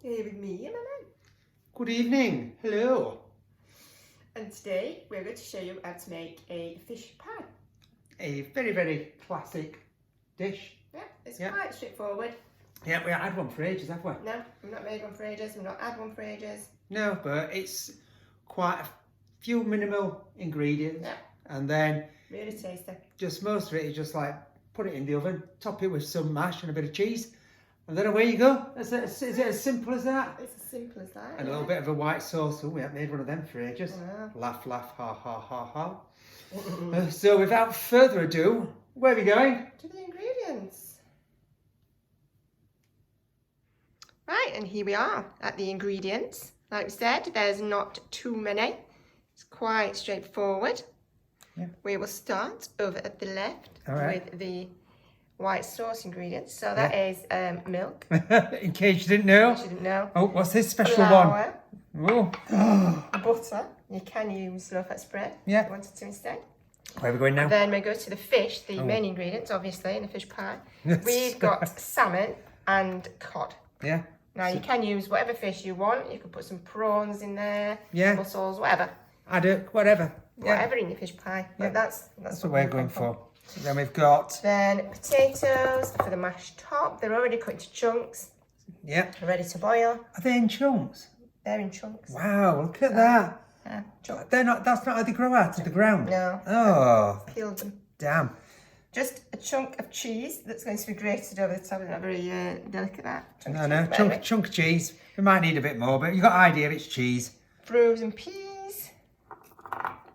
Here with me and my mum. Good evening. Hello. And today we're going to show you how to make a fish pie. A very, very classic dish. Yeah, it's quite straightforward. Yeah, we haven't had one for ages, have we? No, we've not made one for ages. We've not had one for ages. No, but it's quite a few minimal ingredients. Yeah. And then Really tasty. just most of it is just like put it in the oven, top it with some mash and a bit of cheese, and then away you go. Is it as simple as that? It's as simple as that. And a little bit of a white sauce. Oh, we haven't made one of them for ages. Wow. Laugh, laugh, ha, ha, ha, ha. So without further ado, where are we going? To the ingredients. Right, and here we are at the ingredients. Like we said, there's not too many. It's quite straightforward. Yeah. We will start over at the left with the white sauce ingredients. So that is milk. In case you didn't know. In case you didn't know. Oh, what's this special Flour, one? Oh. butter. You can use low-fat spread if you wanted to instead. Where are we going now? Then we go to the fish, the main ingredients, obviously, in a fish pie. We've got salmon and cod. Yeah. Now, you can use whatever fish you want. You can put some prawns in there, mussels, whatever. Haddock, whatever. Whatever in your fish pie. But that's what we're going for. So then we've got... Then potatoes for the mashed top. They're already cut into chunks. Yeah. They're ready to boil. Are they in chunks? They're in chunks. Wow, look at that. Yeah, chunks. They're not, that's not how they grow out of the ground? No. Oh. Peeled them. Damn. Just a chunk of cheese that's going to be grated over the top. Not very delicate, that. Chunk of cheese. We might need a bit more, but you've got an idea, it's cheese. Frozen peas.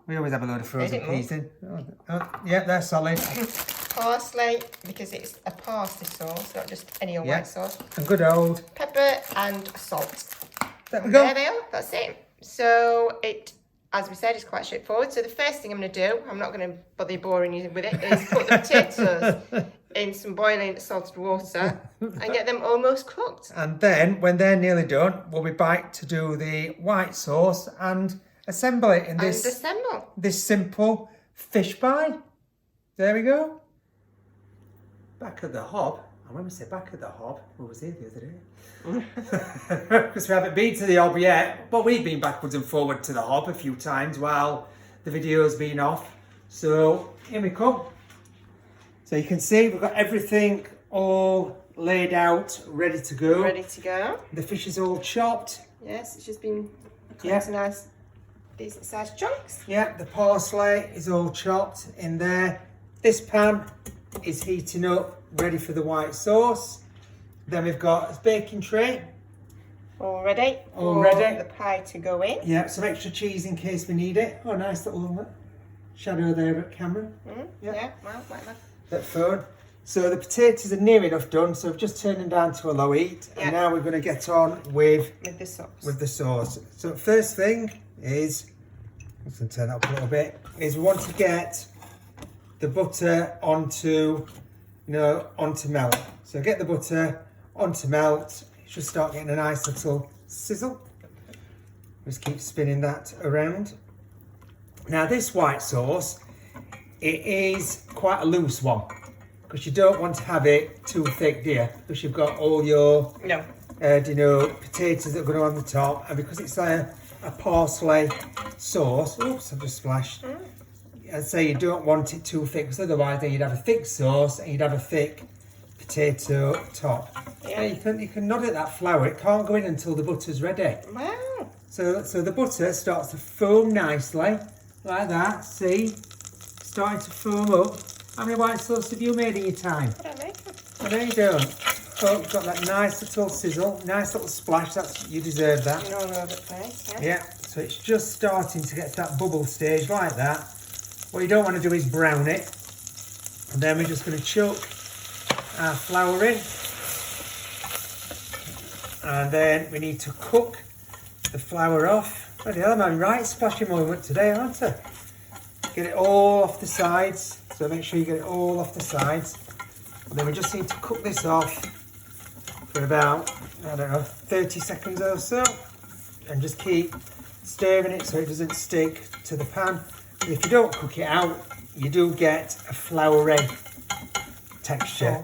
We always have a load of frozen peas in. Yeah, they're solid. Parsley, because it's a parsley sauce, not just any old white sauce. And good old... Pepper and salt. There we go. There they are, that's it. So it, as we said, is quite straightforward. So the first thing I'm going to do, I'm not going to bother boring you with it, is put the potatoes in some boiling salted water and get them almost cooked. And then, when they're nearly done, we'll be back to do the white sauce and assemble it in this simple fish pie. There we go. Back at the hob. And when we say back at the hob, we was here the other day. Because we haven't been to the hob yet, but we've been backwards and forward to the hob a few times while the video's been off. So here we come. So you can see we've got everything all laid out, ready to go. Ready to go. The fish is all chopped. Yes, it's just been cut into nice, decent sized chunks. Yeah, the parsley is all chopped in there. This pan is heating up, ready for the white sauce. Then we've got a baking tray. All ready. All ready. The pie to go in. Yeah, some extra cheese in case we need it. Oh, nice little shadow there at camera. Yeah, well, whatever. That phone. So the potatoes are near enough done, so I've just turned them down to a low heat. Yeah. And now we're going to get on with the sauce. With the sauce. So first thing is, I'm going to turn that up a little bit, is we want to get the butter onto melt. So get the butter onto melt. It should start getting a nice little sizzle. Just keep spinning that around. Now this white sauce, it is quite a loose one because you don't want to have it too thick, dear, because you've got all your potatoes that are going on the top, and because it's a parsley sauce. Oops, I've just splashed. I'd say you don't want it too thick, because otherwise then you'd have a thick sauce and you'd have a thick potato top. Yeah. You can nod at that flour. It can't go in until the butter's ready. Wow. So the butter starts to foam nicely, like that. See, starting to foam up. How many white sauce have you made in your time? I don't make them. Oh, no, you don't. Oh, you've got that nice little sizzle, nice little splash. You deserve that. All over the place. Yeah. So it's just starting to get to that bubble stage like that. What you don't want to do is brown it. And then we're just going to chuck our flour in. And then we need to cook the flour off. Bloody hell, I'm right splashing moment today, aren't I? Get it all off the sides. So make sure you get it all off the sides. And then we just need to cook this off for about, 30 seconds or so. And just keep stirring it so it doesn't stick to the pan. But if you don't cook it out, you do get a floury texture.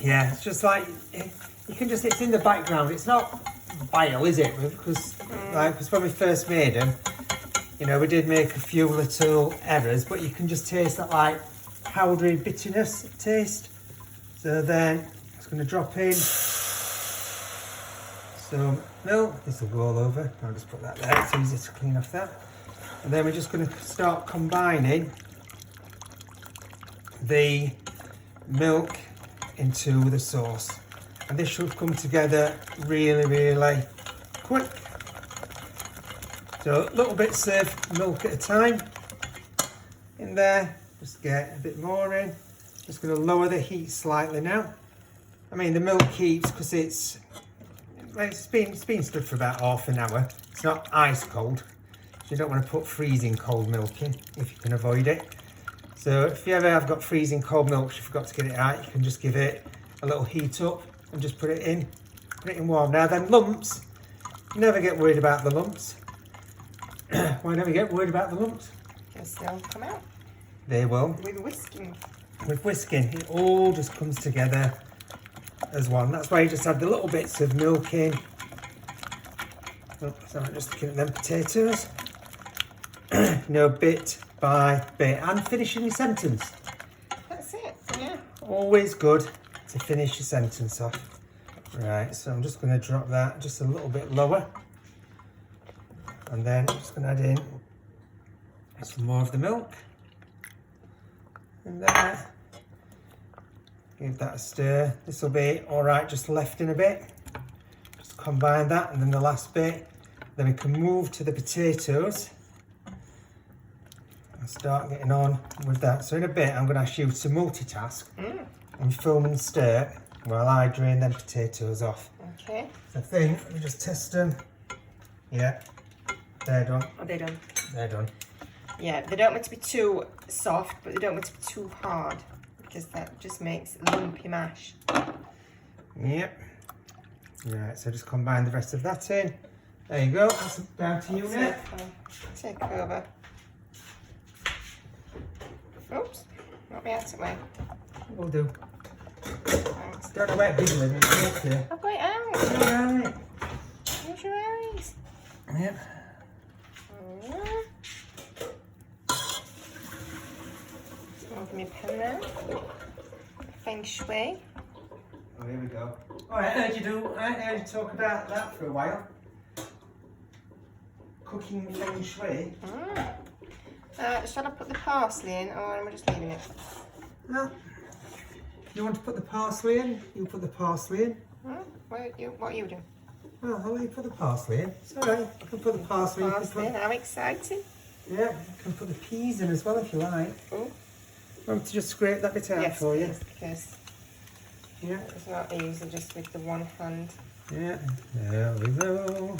Yeah, it's just like, it's in the background. It's not vile, is it? Because when we first made them, you know, we did make a few little errors, but you can just taste that like powdery bitterness taste. So then I'm just going to drop in some milk. This will go all over. I'll just put that there. It's easy to clean off that. And then we're just going to start combining the milk into the sauce. And this should come together really, really quick. So little bits of milk at a time in there. Just get a bit more in. Just going to lower the heat slightly now. I mean, the milk heats because it's been stood for about half an hour. It's not ice cold. So you don't want to put freezing cold milk in if you can avoid it. So if you ever have got freezing cold milk, you forgot to get it out, you can just give it a little heat up and just put it in warm. Now then, lumps, you never get worried about the lumps. Why never get worried about the lumps? They'll come out. They will. With whisking. With whisking, it all just comes together as one. That's why you just add the little bits of milk in. Oh, sorry, just looking at them potatoes. You know, bit by bit, and finishing your sentence. That's it, yeah. Always good to finish your sentence off. Right, so I'm just going to drop that just a little bit lower. And then I'm just going to add in some more of the milk. And there. Give that a stir. This will be alright, just left in a bit. Just combine that, and then the last bit. Then we can move to the potatoes. And start getting on with that. So in a bit, I'm going to ask you to multitask and film and stir while I drain them potatoes off. Okay. So I think, let me just test them. Yeah, they're done. Are they done? They're done. Yeah, they don't want to be too soft, but they don't want to be too hard, because that just makes lumpy mash. Yep. Right, so just combine the rest of that in. There you go. That's down to you now. Take over. Oops, not me out of the way. Will do. Thanks. Don't know where it is, I've got it out. Alright. Use your eyes. Yep. Open your pen now. Feng Shui. Oh, here we go. Alright, I heard you talk about that for a while. Cooking Feng Shui. Shall I put the parsley in, or am I just leaving it? No. You want to put the parsley in? You put the parsley in. What are you doing? Well, I'll let you put the parsley in. It's alright. You can put the parsley in. Parsley, I'm excited. Yeah, you can put the peas in as well if you like. Oh. Want me to just scrape that bit out Yes, for you? please, because Yeah. it's not easy just with the one hand. Yeah. There we go.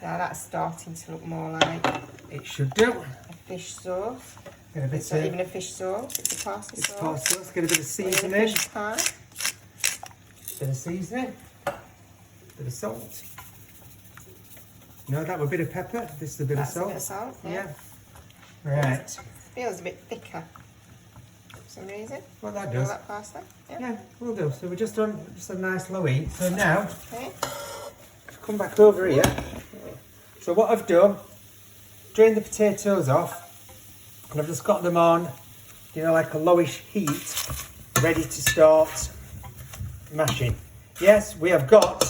Now that's starting to look more like It should do. a fish sauce. Get a bit It's not even a fish sauce, it's a parsley It's sauce. parsley. Let's get a bit of Or even a seasoning. fish pie. Bit of seasoning. Bit of salt. No, that was a bit of pepper. This is a bit That's of a bit of salt. salt, yeah. Right. Feels a bit thicker for some reason. Well, that All does. that parsley. Yeah. Yeah, we'll do. So we're just done just a nice low heat. So now, Okay. come back over here. So what I've done, drained the potatoes off, and I've just got them on, you know, like a lowish heat, ready to start mashing. Yes, we have got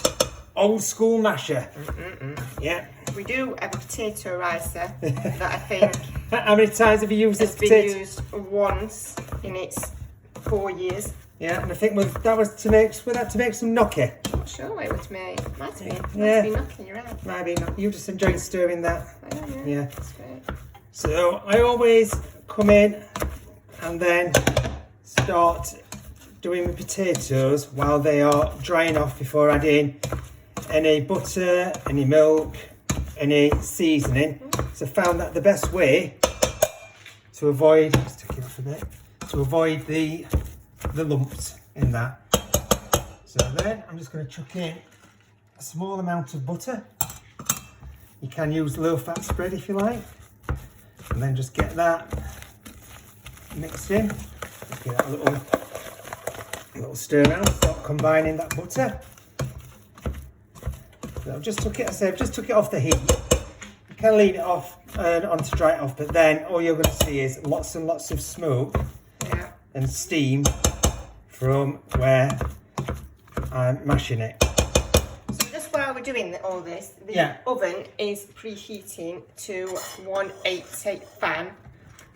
old school masher. Yeah. We do have a potato ricer that I think How many times have you used this has been potato? used once in its 4 years. Yeah, and I think that was to make some gnocchi. I'm not sure what it was made. Might have been. Yeah. Might be knocking you around. Maybe not. You just enjoyed stirring that. I don't know. Yeah. That's great. So I always come in and then start doing the potatoes while they are drying off before adding any butter, any milk, any seasoning. So I found that the best way to avoid, just take it off a bit, to avoid the lumps in that. So then I'm just going to chuck in a small amount of butter. You can use low fat spread if you like. And then just get that mixed in. Just get that a little A little stir around, start combining that butter. So I've just took it, I've just took it off the heat. You can leave it off on to dry it off, but then all you're going to see is lots and lots of smoke and steam from where I'm mashing it. So just while we're doing all this, the oven is preheating to 180 fan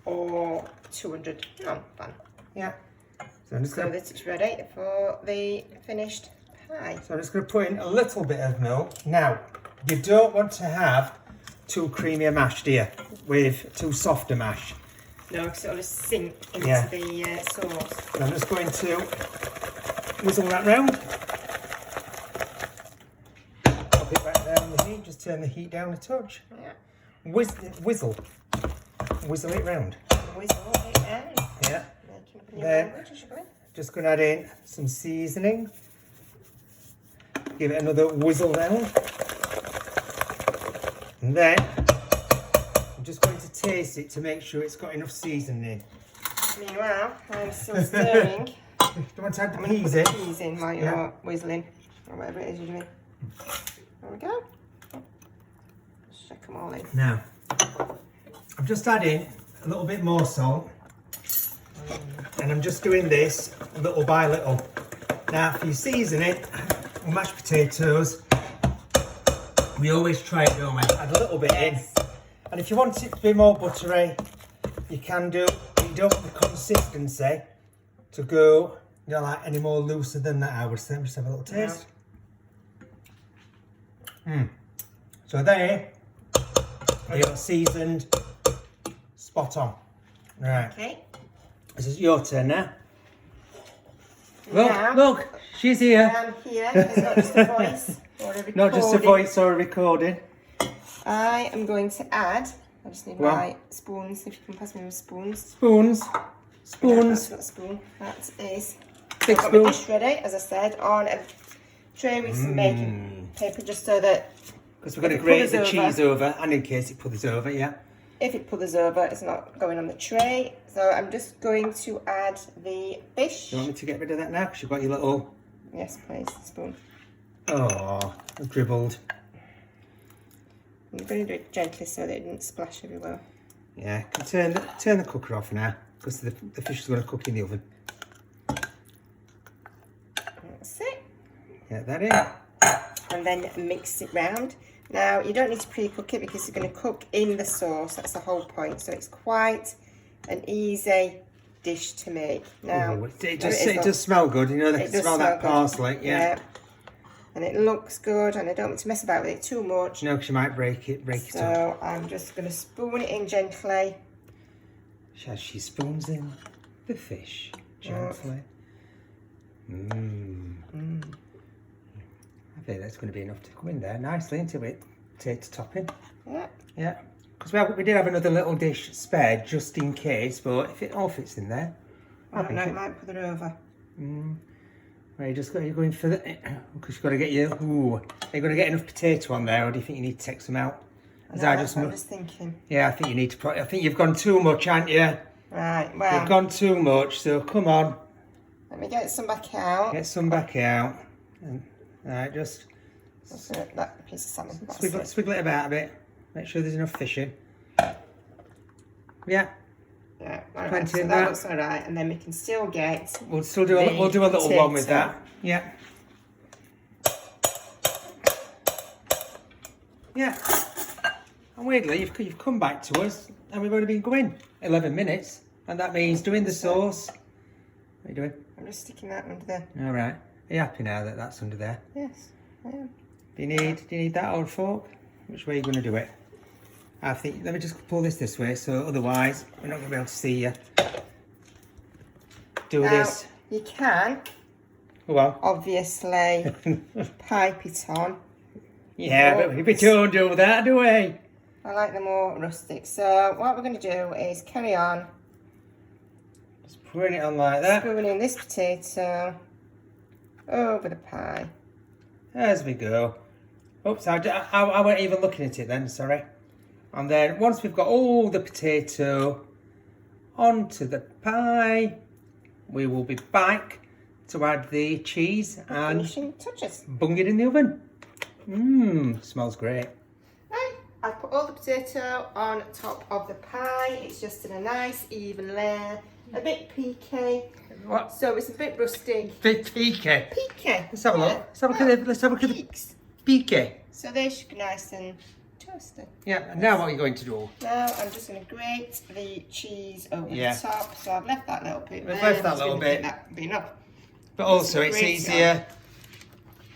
or 200 fan. Yeah. So I'm just going that it's ready for the finished pie. So I'm just going to put in a little bit of milk. Now, you don't want to have too creamy a mash, do you? With too soft a mash. No, because it'll just sink into the sauce. So I'm just going to whizzle that round. Pop it back down the heat. Just turn the heat down a touch. Yeah. Whizzle. Whizzle it round. Whizzle it round. Yeah. Then just going to add in some seasoning. Give it another whizzle round. And then I'm just going to taste it to make sure it's got enough seasoning. Meanwhile, I'm still stirring. Do you want to add the peas in? Peas in while you're whistling, or whatever it is you're doing. There we go. Just check them all in. Now, I'm just adding a little bit more salt. And I'm just doing this little by little. Now, if you season it with mashed potatoes, we always try it, don't we? Add a little bit in. And if you want it to be more buttery, you can do. You don't want the consistency to go, you know, like any more looser than that, I would say. Just have a little taste. So there, they got seasoned, spot on. Right. Okay. This is your turn now. Now, Look, she's here. I'm here. It's not just a voice or a recording. Not just a voice or a recording. I am going to add. I just need my spoons. If you can pass me with spoons. Spoons. Spoons. That's not a spoon. That is. Big I've got spoon. my dish ready, as I said, on a tray with some baking paper, just so that. Because we're going to grate the cheese over, and in case it pullers over, yeah. If it pullers over, it's not going on the tray. So I'm just going to add the fish. Do you want me to get rid of that now? Because you've got your little... Yes, please, spoon. Oh, dribbled. I'm going to do it gently so that it didn't splash everywhere. Yeah, can turn the cooker off now, because the fish is going to cook in the oven. That's it. Get that in. And then mix it round. Now, you don't need to pre-cook it because it's going to cook in the sauce. That's the whole point. So it's quite an easy dish to make. Now, it does smell good. You know, they can smell that parsley. Yeah. And it looks good, and I don't want to mess about with it too much. No, because you might break it up. So I'm just going to spoon it in gently. As she spoons in the fish gently. I think that's going to be enough to come in there nicely into it. Potato topping. Yeah. Yeah. Because we did have another little dish spared just in case, but if it all fits in there, I don't know, it might put it over. Right, you're going for the, because you've got to get your, are you going to get enough potato on there, or do you think you need to take some out? That's what I was thinking. Yeah, I think you need to, I think you've gone too much, haven't you? Right, well. You've gone too much, so come on. Let me get some back out. Get some back out. Alright, just that piece of salmon. Swiggle it about a bit. Make sure there's enough fish in. Yeah. Yeah, alright, so that looks alright, and then we can still get. We'll do a little one with that. Yeah. Yeah. And weirdly, you've come back to us, and we've only been going 11 minutes, and that means doing the sauce. What are you doing? I'm just sticking that under there. All right. Are you happy now that that's under there? Yes, I am. Do you need that old fork? Which way are you going to do it? I think, let me just pull this way, so otherwise we're not going to be able to see you. Do this. You can, obviously, pipe it on. Yeah, but we don't do that, do we? I like the more rustic. So what we're going to do is carry on. Just putting it on like that. Spooning this potato over the pie. As we go. Oops, I weren't even looking at it then, sorry. And then once we've got all the potato onto the pie, we will be back to add the cheese and finishing touches. bung it in the oven. Smells great. Right, I put all the potato on top of the pie. It's just in a nice even layer, a bit piqué. What? So it's a bit rustic. Bit piqué. Piqué. Let's have a look. Let's have a look at the. Let's have a look at the Peaks. piqué. So they should be nice and toasted. Yeah. And now what are you going to do? Now I'm just going to grate the cheese over Yeah. the top. So I've left that little bit. We've there. left that I'm just little gonna bit. think That be enough. But also Just it's grate it easier.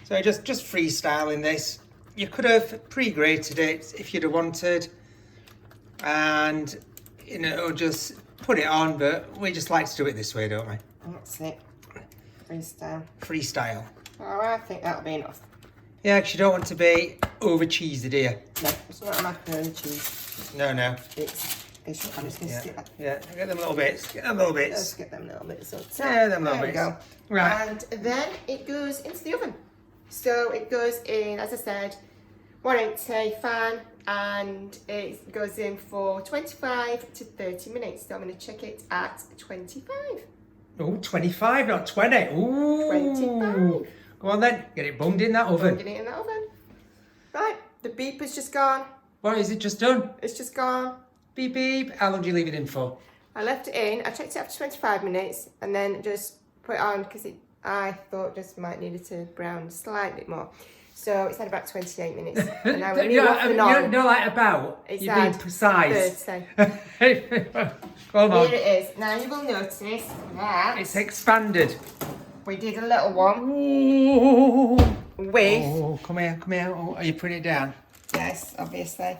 So just freestyling this. You could have pre-grated it if you'd have wanted, and you know just put it on. But we just like to do it this way, don't we? That's it. Freestyle. Freestyle. Oh, I think that'll be enough. Yeah, because you don't want to be over cheesy, do you? No, it's not a macaroni cheese. No. I'm just going to Yeah. stick that. Yeah. Get them little bits. Get them little Let's bits. get them little bits up. Yeah, them little There we bits. go. Right. And then it goes into the oven. So it goes in, as I said, 180 fan, and it goes in for 25 to 30 minutes. So I'm going to check it at 25. Oh, 25, not 20. Ooh. 25. Go on then. Get it bunged in that oven. Get it in that oven. Right, the beep has just gone. What is it just done? It's just gone. Beep beep. How long do you leave it in for? I left it in. I checked it after 25 minutes and then just put it on because I thought just might need it to brown slightly more. So it's had about 28 minutes. And now we're nearly off and on. You're like about. It's You're being had precise. 30. Come on. Here it is. Now you will notice that It's expanded. we did a little one Ooh. with, Oh, come here, come here. Oh, are you putting it down? yes, obviously,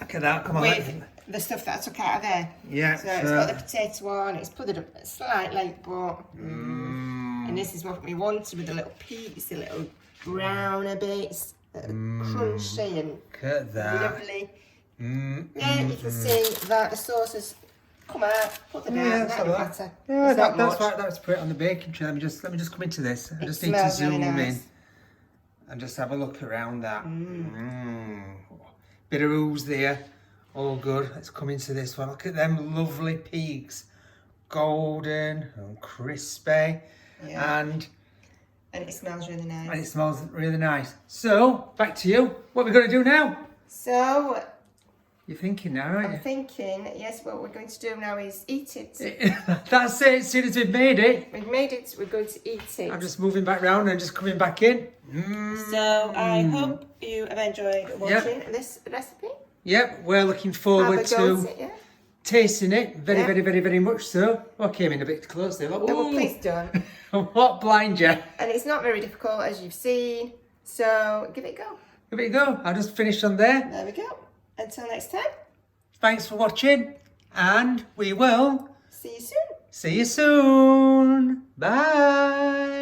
Look at that, come on. with the stuff that I took out of there. Yeah. So it's got the potato on, it's put it up slightly, but and this is what we wanted with the little peaks, the little browner bits, crunchy and Look at that. lovely. Yeah, you can see that the sauce has come out, put them Yeah, out, let's that have don't that. matter. Yeah, It's not that's much. right. Let's put it on the baking tray. Let me just come into this. I It just need to smells really zoom in nice. and just have a look around that. Bit of ooze there. All good. Let's come into this one. Look at them lovely peaks, golden and crispy, Yeah. and And it smells really nice. it smells really nice. So back to you. What are we going to do now? So You're thinking now, aren't I'm you? thinking, yes, what we're going to do now is eat it. That's it. As soon as we've made it, We've made it, we're going to eat it. I'm just moving back round and just coming back in. So I hope you have enjoyed watching this recipe. Yep, we're looking Have forward a go to at it, yeah? tasting it. Very, Yeah. very, very, very much so. I came in a bit close there. Like, No, well, ooh. please don't. What blind you? And it's not very difficult, as you've seen. So give it a go. Here we go. I'll just finish on there. There we go. Until next time, Thanks for watching, and we will see you soon. see you soon. Bye.